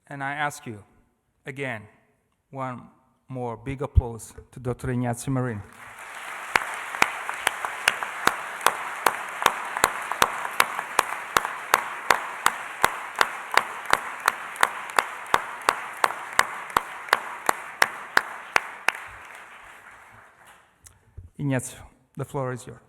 And I ask you, again, one more big applause to Dr. Ignazio Marin. Ignazio, the floor is yours.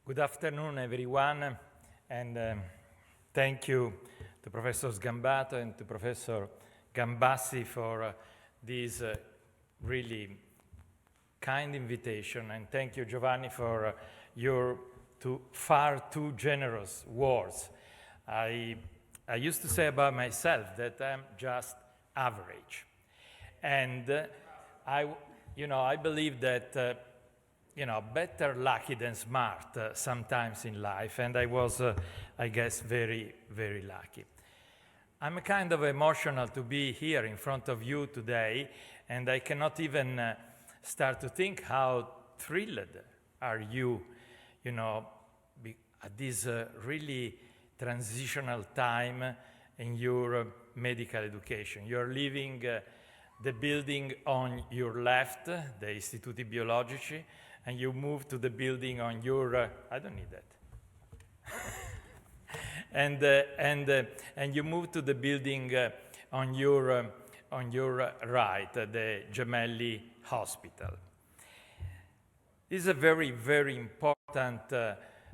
Good afternoon, everyone, and thank you to Professor Sgambato and to Professor Gambassi for this really kind invitation, and thank you, Giovanni, for your far too generous words. I used to say about myself that I'm just average, and I believe that better lucky than smart sometimes in life, and I was, I guess, very, very lucky. I'm kind of emotional to be here in front of you today, and I cannot even start to think how thrilled are you, at this really transitional time in your medical education. You're leaving the building on your left, the Istituti Biologici, and you move to the building on your, I don't need that. and you move to the building on your right, the Gemelli Hospital. This is a very, very important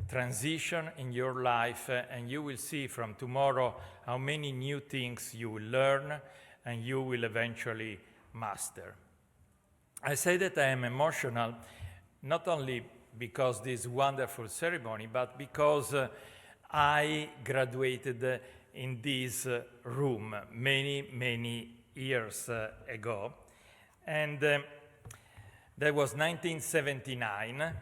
transition in your life, and you will see from tomorrow how many new things you will learn and you will eventually master. I say that I am emotional not only because this wonderful ceremony, but because I graduated in this room many, many years ago. And that was 1979.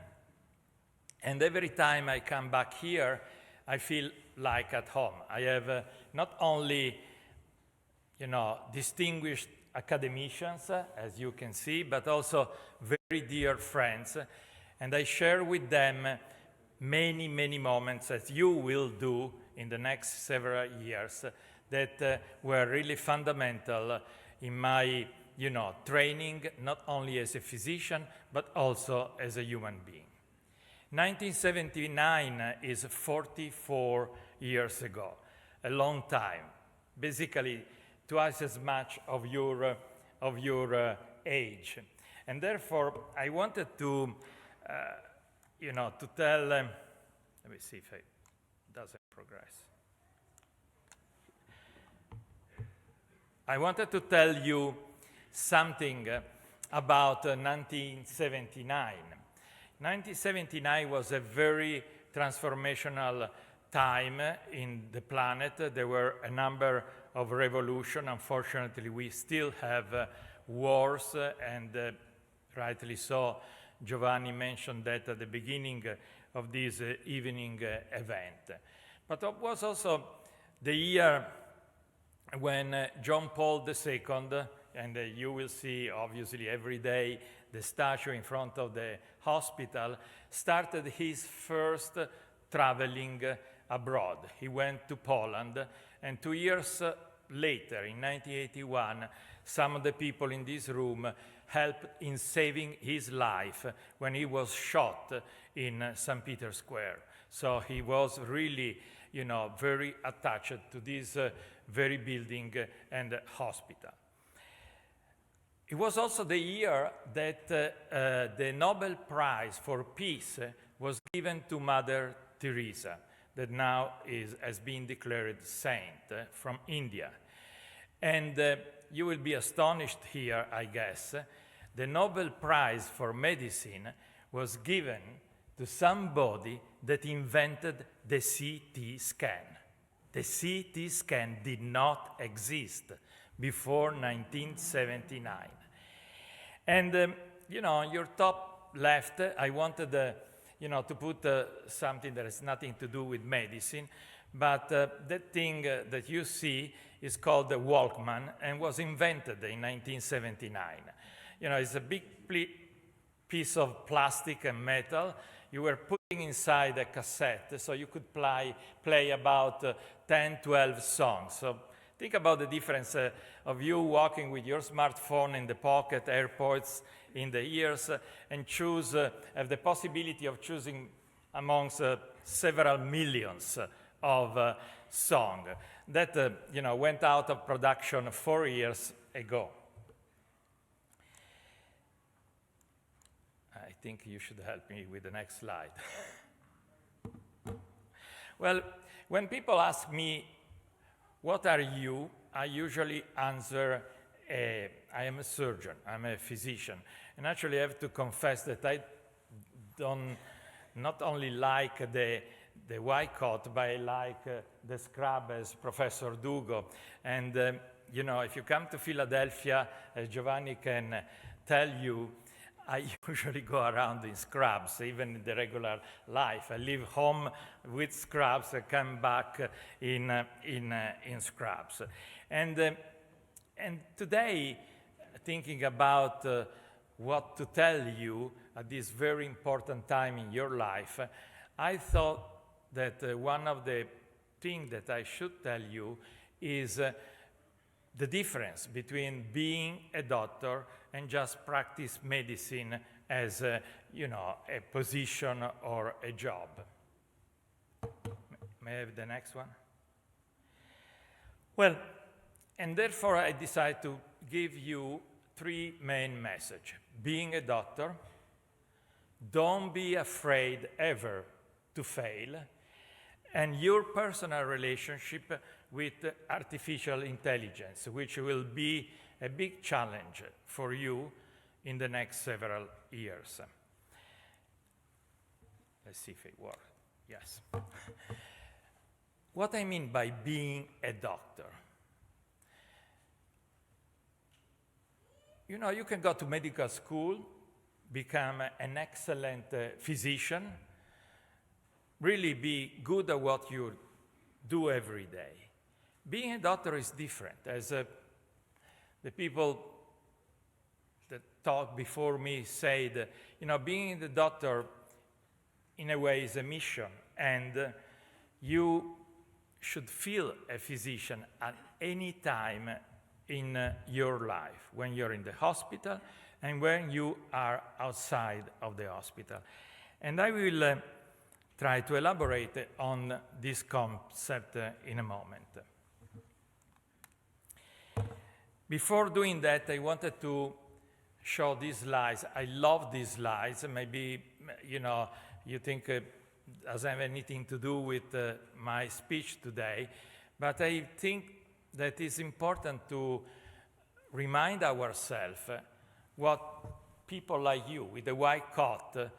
And every time I come back here, I feel like at home. I have not only, distinguished academicians, as you can see, but also very dear friends, and I share with them many, many moments, as you will do in the next several years, that were really fundamental in my, training, not only as a physician, but also as a human being. 1979 is 44 years ago, a long time, basically twice as much of your age. And therefore, I wanted to, to tell, let me see if it doesn't progress. I wanted to tell you something about 1979. 1979 was a very transformational time in the planet. There were a number of revolutions. Unfortunately, we still have wars, and rightly so, Giovanni mentioned that at the beginning of this evening event. But it was also the year when John Paul II, and you will see obviously every day the statue in front of the hospital, started his first traveling abroad. He went to Poland, and 2 years later, in 1981, some of the people in this room helped in saving his life when he was shot in St. Peter's Square. So he was really, very attached to this very building and hospital. It was also the year that the Nobel Prize for Peace was given to Mother Teresa, that now has been declared saint from India. And you will be astonished here, I guess. The Nobel Prize for Medicine was given to somebody that invented the CT scan. The CT scan did not exist before 1979. And, on your top left, I wanted, to put something that has nothing to do with medicine, but that thing that you see is called the Walkman and was invented in 1979. It's a big piece of plastic and metal. You were putting inside a cassette, so you could play about 10, 12 songs. So think about the difference of you walking with your smartphone in the pocket, AirPods in the ears, and have the possibility of choosing amongst several millions of songs that went out of production 4 years ago. I think you should help me with the next slide. Well, when people ask me, what are you? I usually answer, I am a surgeon, I'm a physician. And actually I have to confess that I don't not only like the white coat, but I like the scrub as Professor Dugo. And, if you come to Philadelphia, as Giovanni can tell you, I usually go around in scrubs, even in the regular life. I leave home with scrubs, I come back in scrubs. And today, thinking about what to tell you at this very important time in your life, I thought that one of the things that I should tell you is the difference between being a doctor and just practice medicine as a position or a job. May I have the next one? Well, and therefore I decided to give you 3 main messages. Being a doctor, don't be afraid ever to fail, and your personal relationship with artificial intelligence, which will be a big challenge for you in the next several years. Let's see if it works. Yes. What I mean by being a doctor. You can go to medical school, become an excellent physician, really be good at what you do every day. Being a doctor is different. As the people that talked before me said, being the doctor in a way is a mission, and you should feel a physician at any time in your life, when you're in the hospital and when you are outside of the hospital. And I will try to elaborate on this concept in a moment. Before doing that, I wanted to show these slides. I love these slides. Maybe, you think it doesn't have anything to do with my speech today, but I think that it's important to remind ourselves what people like you with the white coat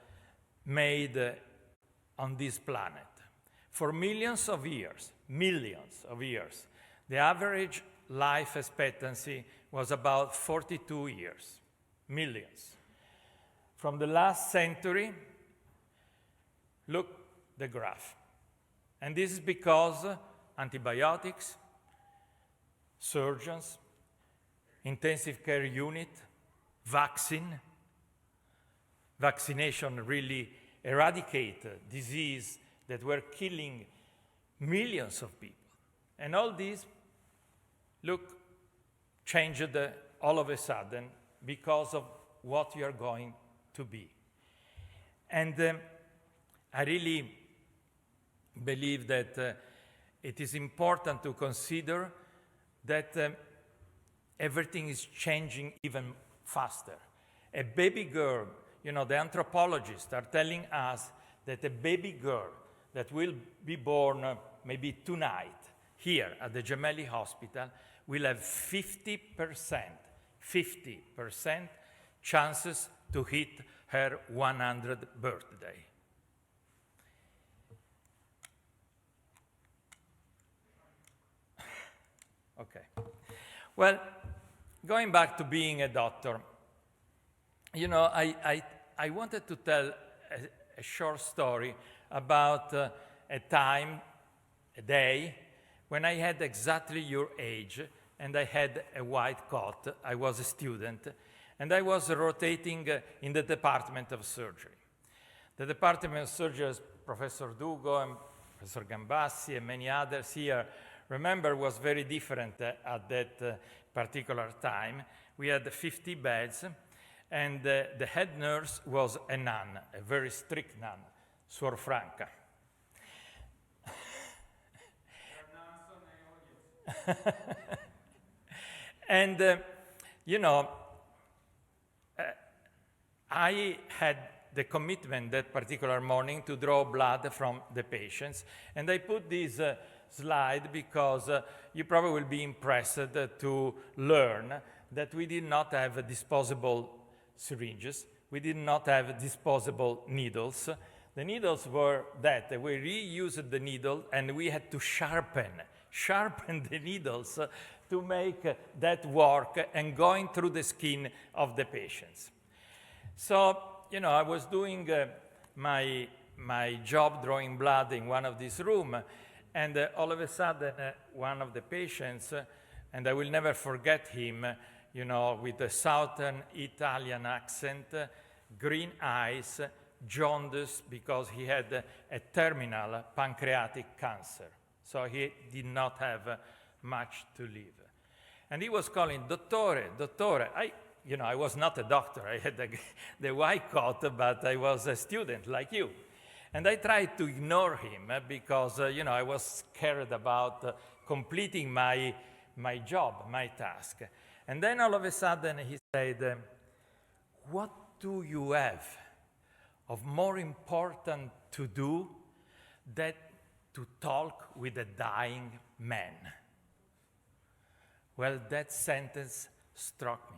made on this planet. For millions of years, the average life expectancy was about 42 years, millions. From the last century, look the graph. And this is because antibiotics, surgeons, intensive care unit, vaccination really eradicate disease that were killing millions of people. And all this, changed all of a sudden because of what you are going to be. And I really believe that it is important to consider that everything is changing even faster. A baby girl, the anthropologists are telling us that a baby girl that will be born maybe tonight here at the Gemelli Hospital will have 50% chances to hit her 100th birthday. Okay. Well, going back to being a doctor, I wanted to tell a short story about a time, a day, when I had exactly your age, and I had a white coat. I was a student, And I was rotating in the Department of Surgery. The Department of Surgery, as Professor Dugo and Professor Gambassi and many others here remember, was very different at that particular time. We had 50 beds, and the head nurse was a nun, a very strict nun, Suor Franca. And, you know, I had the commitment that particular morning to draw blood from the patients, and I put this slide because you probably will be impressed to learn that we did not have disposable syringes, we did not have disposable needles. The needles were that we reused the needle and we had to sharpen the needles to make that work and going through the skin of the patients. So, you know, I was doing my job drawing blood in one of these rooms, and all of a sudden, one of the patients, and I will never forget him, you know, with a southern Italian accent, green eyes, jaundice because he had a terminal pancreatic cancer. So he did not have much to live. And he was calling, Dottore, Dottore. I was not a doctor. I had the white coat, but I was a student like you. And I tried to ignore him because, I was scared about completing my job, my task. And then all of a sudden he said, what do you have of more important to do than to talk with a dying man? Well, that sentence struck me.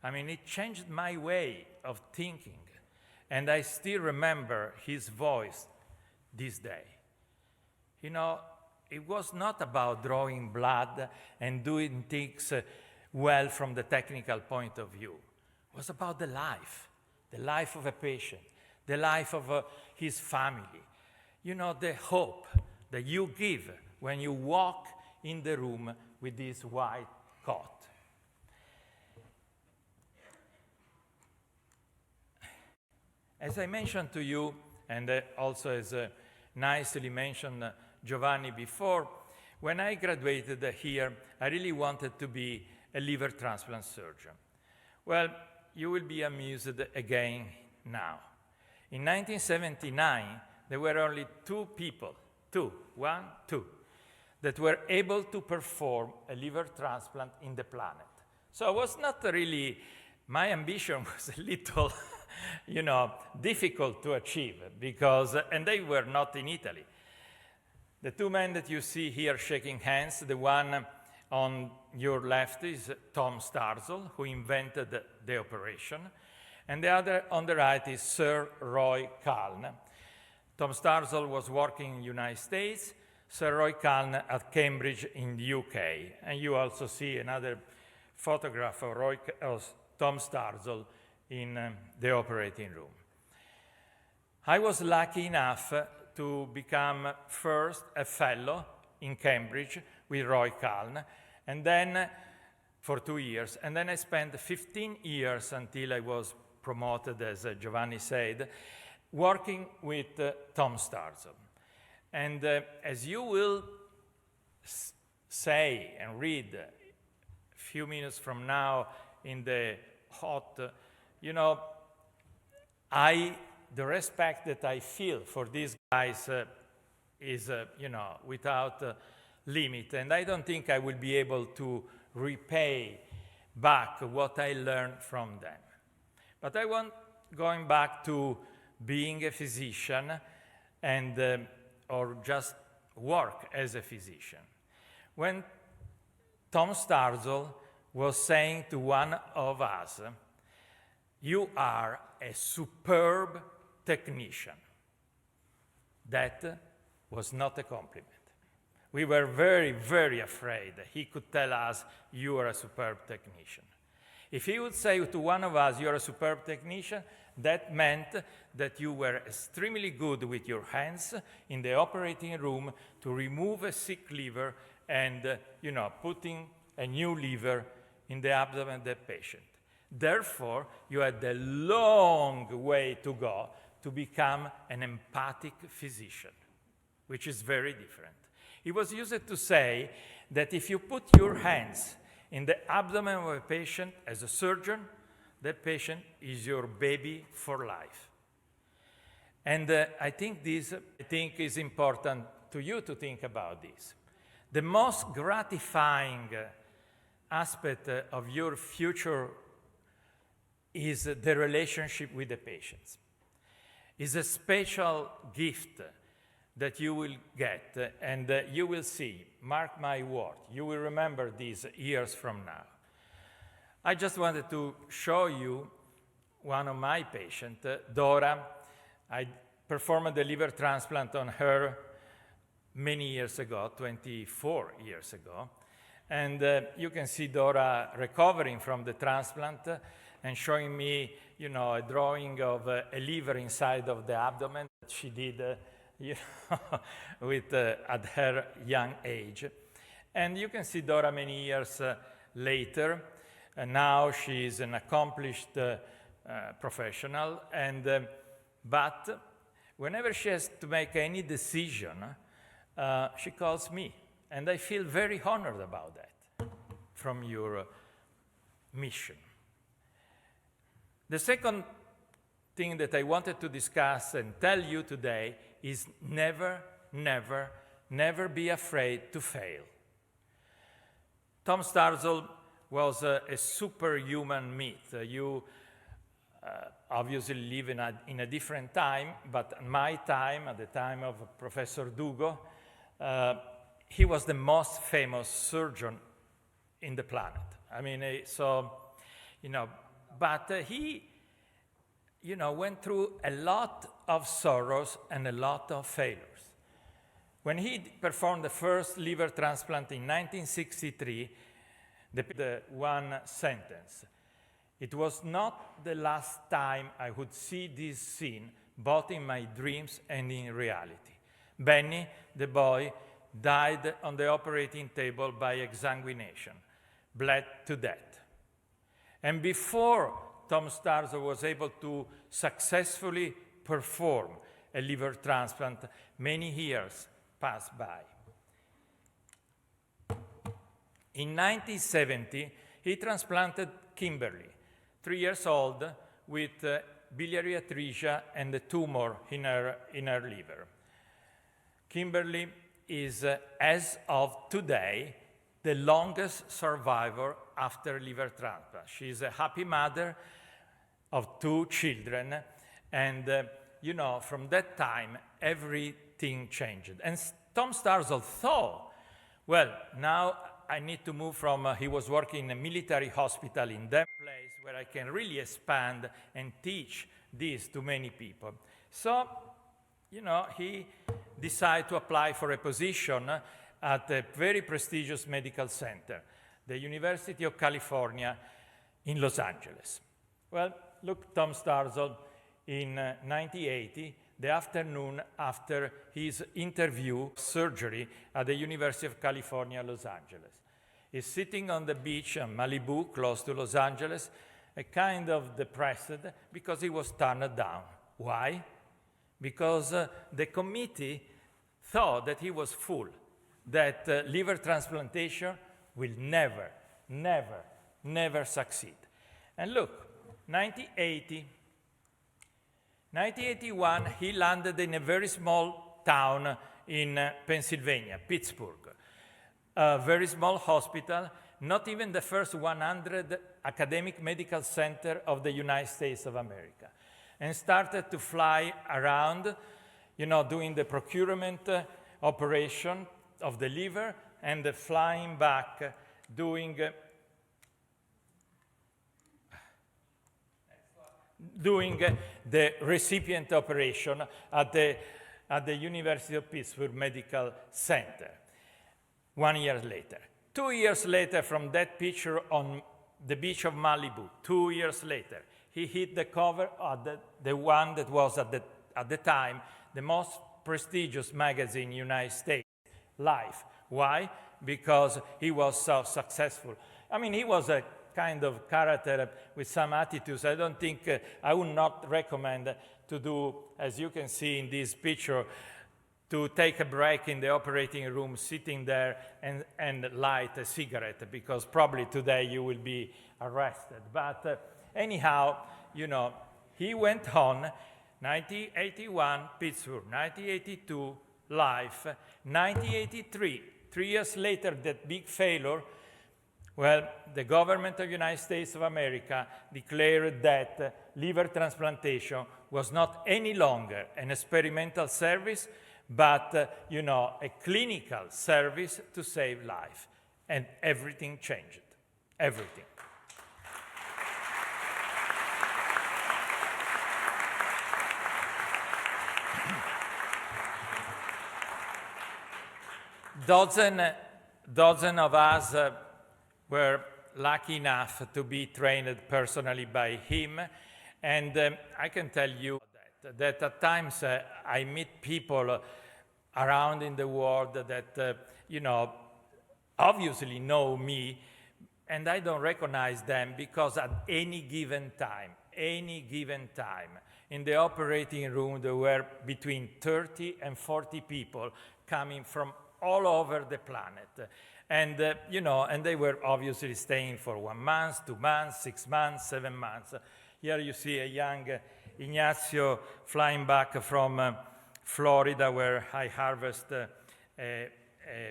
I mean, it changed my way of thinking. And I still remember his voice this day. You know, it was not about drawing blood and doing things well from the technical point of view. It was about the life of a patient, the life of his family. You know, the hope that you give when you walk in the room with this white coat. As I mentioned to you, and also as nicely mentioned Giovanni before, when I graduated here, I really wanted to be a liver transplant surgeon. Well, you will be amused again now. In 1979, there were only two people, two, that were able to perform a liver transplant in the planet. So it was not really, my ambition was a little, difficult to achieve because, and they were not in Italy. The two men that you see here shaking hands, the one on your left is Tom Starzl, who invented the operation, and the other on the right is Sir Roy Calne. Tom Starzl was working in the United States, Sir Roy Calne at Cambridge in the UK, and you also see another photograph of Tom Starzl in the operating room. I was lucky enough to become first a fellow in Cambridge with Roy Calne, and then for 2 years, and then I spent 15 years until I was promoted, as Giovanni said, working with Tom Starzl. And as you will say and read a few minutes from now in the hot, the respect that I feel for these guys is, without limit. And I don't think I will be able to repay back what I learned from them. But I want going back to being a physician and or just work as a physician. When Tom Starzl was saying to one of us, "You are a superb technician," that was not a compliment. We were very, very afraid that he could tell us, "You are a superb technician." If he would say to one of us, "You're a superb technician," that meant that you were extremely good with your hands in the operating room to remove a sick liver and, putting a new liver in the abdomen of the patient. Therefore, you had a long way to go to become an empathic physician, which is very different. It was used to say that if you put your hands in the abdomen of a patient as a surgeon, that patient is your baby for life. And I think is important to you to think about this. The most gratifying aspect of your future is the relationship with the patients. It's a special gift that you will get, and you will see, mark my word, you will remember these years from now. I just wanted to show you one of my patients, Dora. I performed a liver transplant on her many years ago, 24 years ago. And you can see Dora recovering from the transplant and showing me, a drawing of a liver inside of the abdomen that she did at her young age. And you can see Dora many years later. And now she is an accomplished professional. But whenever she has to make any decision, she calls me. And I feel very honored about that from your mission. The second thing that I wanted to discuss and tell you today is never, never, never be afraid to fail. Tom Starzl was a superhuman myth. You obviously live in a different time, but at my time, at the time of Professor Dugo, he was the most famous surgeon in the planet. I mean, but he, went through a lot of sorrows and a lot of failures. When he performed the first liver transplant in 1963, the one sentence, "It was not the last time I would see this scene, both in my dreams and in reality." Benny, the boy, died on the operating table by exsanguination, bled to death. And before Tom Starzl was able to successfully perform a liver transplant, many years passed by. In 1970, he transplanted Kimberly, 3 years old, with biliary atresia and a tumor in her liver. Kimberly is, as of today, the longest survivor after liver transplant. She is a happy mother of 2 children, and from that time, everything changed. And Tom Starzl thought, well, now I need to move from, he was working in a military hospital in that place where I can really expand and teach this to many people. So, he decided to apply for a position at a very prestigious medical center, the University of California in Los Angeles. Well, look, Tom Starzl in 1980, the afternoon after his surgery at the University of California, Los Angeles. He's sitting on the beach in Malibu, close to Los Angeles, kind of depressed because he was turned down. Why? Because the committee thought that he was full, that liver transplantation will never, never, never succeed. And look, 1981, he landed in a very small town in Pennsylvania, Pittsburgh. A very small hospital, not even the first 100 academic medical center of the United States of America. And started to fly around, doing the procurement operation of the liver and flying back, doing the recipient operation at the University of Pittsburgh Medical Center 1 year later. 2 years later, from that picture on the beach of Malibu, 2 years later, he hit the cover of the one that was at the time the most prestigious magazine in the United States, Life. Why? Because he was so successful. I mean, he was a kind of character with some attitudes. I don't think, I would not recommend to do, as you can see in this picture, to take a break in the operating room, sitting there and light a cigarette, because probably today you will be arrested. But anyhow, you know, he went on, 1981, Pittsburgh, 1982, Life, 1983, 3 years later, that big failure, well, the government of the United States of America declared that liver transplantation was not any longer an experimental service, but, you know, a clinical service to save life. And everything changed, everything. Dozen of us were lucky enough to be trained personally by him, and I can tell you that at times I meet people around in the world that, you know, obviously know me, and I don't recognize them because at any given time, in the operating room there were between 30 and 40 people coming from all over the planet. And, you know, and they were obviously staying for 1 month, 2 months, 6 months, 7 months. Here you see a young Ignacio flying back from Florida, where I harvest a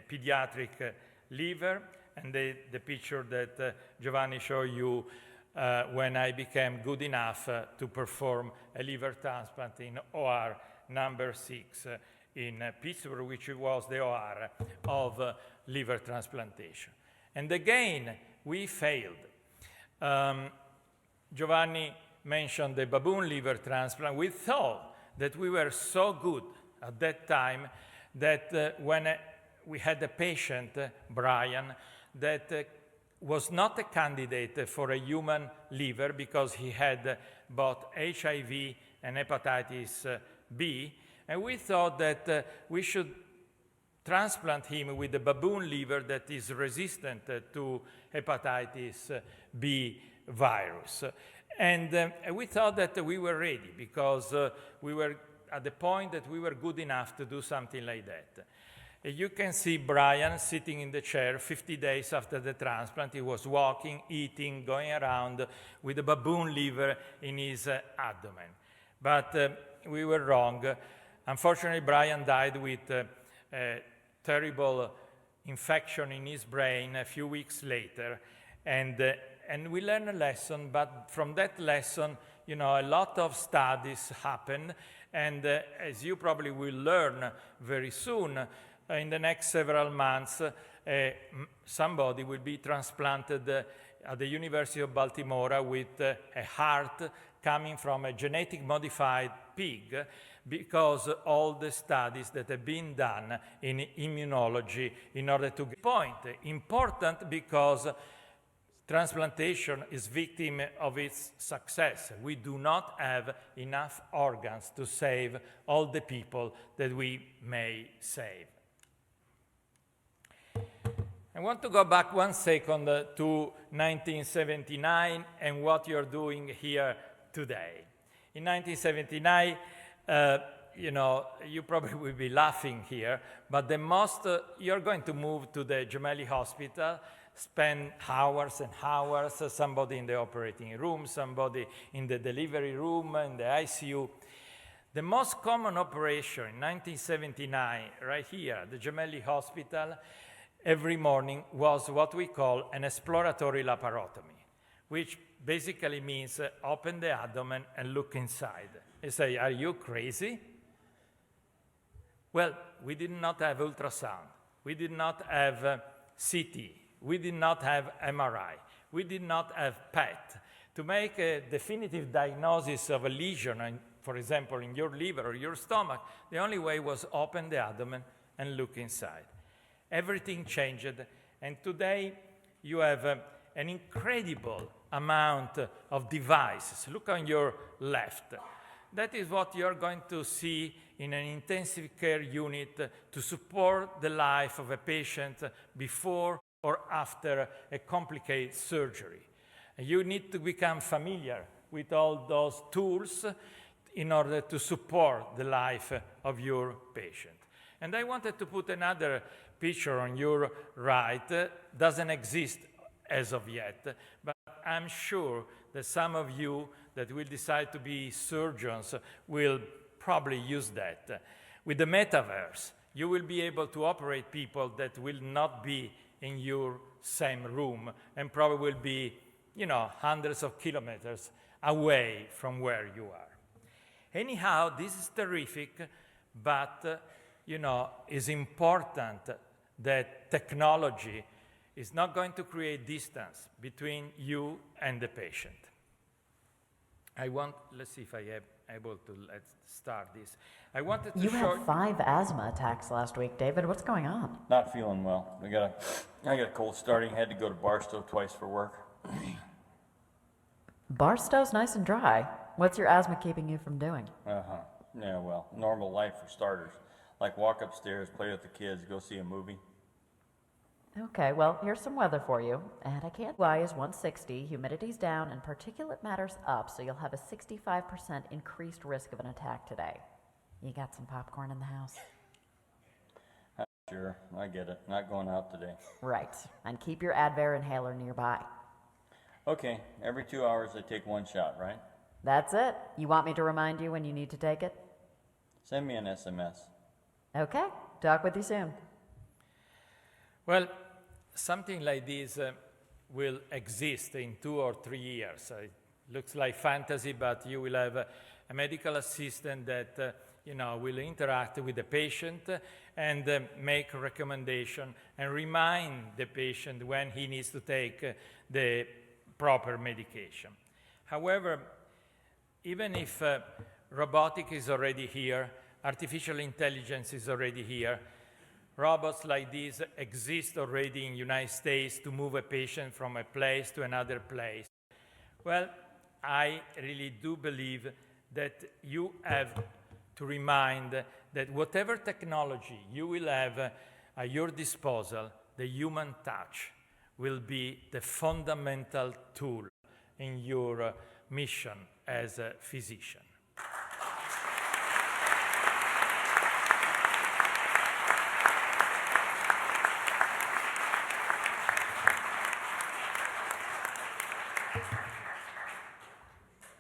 pediatric liver, and the picture that Giovanni showed you when I became good enough to perform a liver transplant in OR number 6 in Pittsburgh, which was the OR of liver transplantation. And again, we failed. Giovanni mentioned the baboon liver transplant. We thought that we were so good at that time that when we had a patient, Brian, that was not a candidate for a human liver because he had both HIV and hepatitis B, and we thought that we should transplant him with a baboon liver that is resistant to hepatitis B virus. And we thought that we were ready because we were at the point that we were good enough to do something like that. You can see Brian sitting in the chair 50 days after the transplant. He was walking, eating, going around with a baboon liver in his abdomen. But we were wrong. Unfortunately, Brian died with a terrible infection in his brain a few weeks later. And we learned a lesson, but from that lesson, you know, a lot of studies happened. And as you probably will learn very soon, in the next several months, somebody will be transplanted at the University of Baltimore with a heart coming from a genetic modified pig, because all the studies that have been done in immunology in order to get point. Important because transplantation is victim of its success. We do not have enough organs to save all the people that we may save. I want to go back 1 second to 1979 and what you're doing here today. In 1979, you know, you probably will be laughing here, but you're going to move to the Gemelli Hospital, spend hours and hours, somebody in the operating room, somebody in the delivery room, in the ICU. The most common operation in 1979, right here, the Gemelli Hospital, every morning was what we call an exploratory laparotomy, which basically means open the abdomen and look inside. You say, are you crazy? Well, we did not have ultrasound. We did not have CT. We did not have MRI. We did not have PET. To make a definitive diagnosis of a lesion, for example, in your liver or your stomach, the only way was open the abdomen and look inside. Everything changed, and today you have an incredible amount of devices. Look on your left. That is what you're going to see in an intensive care unit to support the life of a patient before or after a complicated surgery. You need to become familiar with all those tools in order to support the life of your patient. And I wanted to put another picture on your right. Doesn't exist as of yet, but I'm sure that some of you that will decide to be surgeons will probably use that. With the metaverse, you will be able to operate people that will not be in your same room and probably will be, hundreds of kilometers away from where you are. Anyhow, this is terrific, but, it's important that technology is not going to create distance between you and the patient. Let's see if I am able to let's start this. I wanted to You show... had 5 asthma attacks last week, David. What's going on? Not feeling well. I got a cold starting. Had to go to Barstow twice for work. Barstow's nice and dry. What's your asthma keeping you from doing? Yeah, well, normal life for starters. Like walk upstairs, play with the kids, go see a movie. Okay, well, here's some weather for you. And I can't lie is 160, humidity's down, and particulate matter's up, so you'll have a 65% increased risk of an attack today. You got some popcorn in the house? Sure, I get it. Not going out today. Right. And keep your Advair inhaler nearby. Okay, every 2 hours I take 1 shot, right? That's it. You want me to remind you when you need to take it? Send me an SMS. Okay. Talk with you soon. Well, something like this will exist in 2 or 3 years. It looks like fantasy, but you will have a medical assistant that will interact with the patient and make a recommendation and remind the patient when he needs to take the proper medication. However, even if robotic is already here, artificial intelligence is already here, robots like this exist already in the United States to move a patient from a place to another place. Well, I really do believe that you have to remind that whatever technology you will have at your disposal, the human touch will be the fundamental tool in your mission as a physician.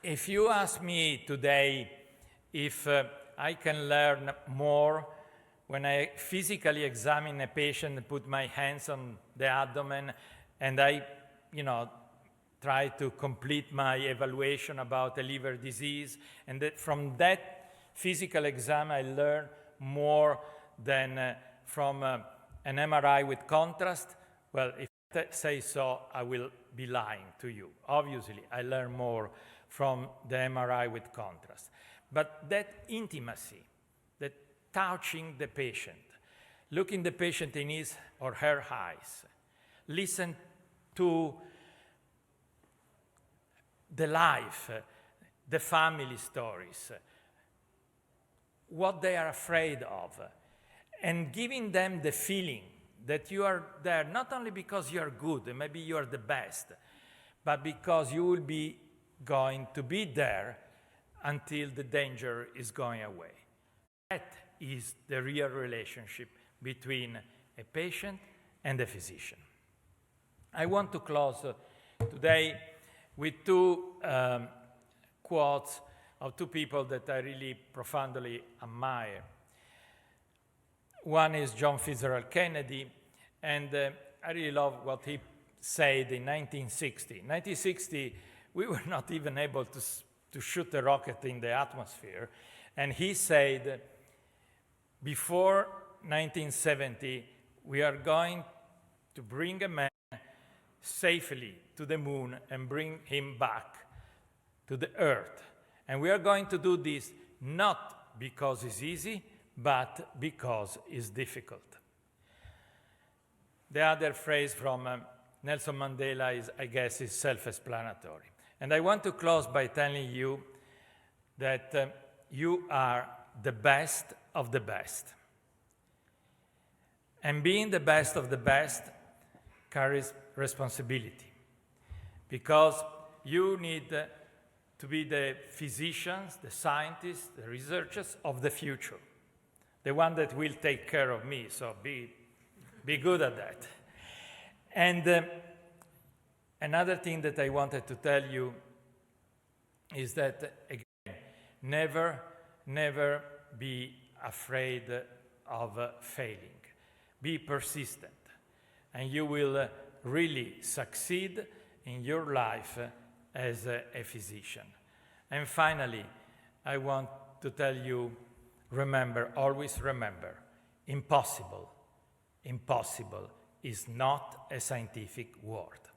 If you ask me today if I can learn more when I physically examine a patient and put my hands on the abdomen and I, try to complete my evaluation about a liver disease, and that from that physical exam I learn more than from an MRI with contrast, well, if I say so, I will be lying to you. Obviously, I learn more from the MRI with contrast. But that intimacy, that touching the patient, looking the patient in his or her eyes, listen to the life, the family stories, what they are afraid of, and giving them the feeling that you are there not only because you are good, and maybe you are the best, but because you will be going to be there until the danger is going away. That is the real relationship between a patient and a physician. I want to close today with 2 quotes of 2 people that I really profoundly admire. One is John Fitzgerald Kennedy, and I really love what he said in 1960. In 1960, we were not even able to shoot a rocket in the atmosphere, and he said, before 1970, we are going to bring a man safely to the moon and bring him back to the Earth. And we are going to do this not because it's easy, but because it's difficult. The other phrase from Nelson Mandela is, I guess, is self-explanatory. And I want to close by telling you that you are the best of the best. And being the best of the best carries responsibility. because you need to be the physicians, the scientists, the researchers of the future, the one that will take care of me, so be good at that. And another thing that I wanted to tell you is that, again, never be afraid of failing. Be persistent, and you will really succeed in your life as a physician. And finally, I want to tell you, remember, always remember, impossible is not a scientific word.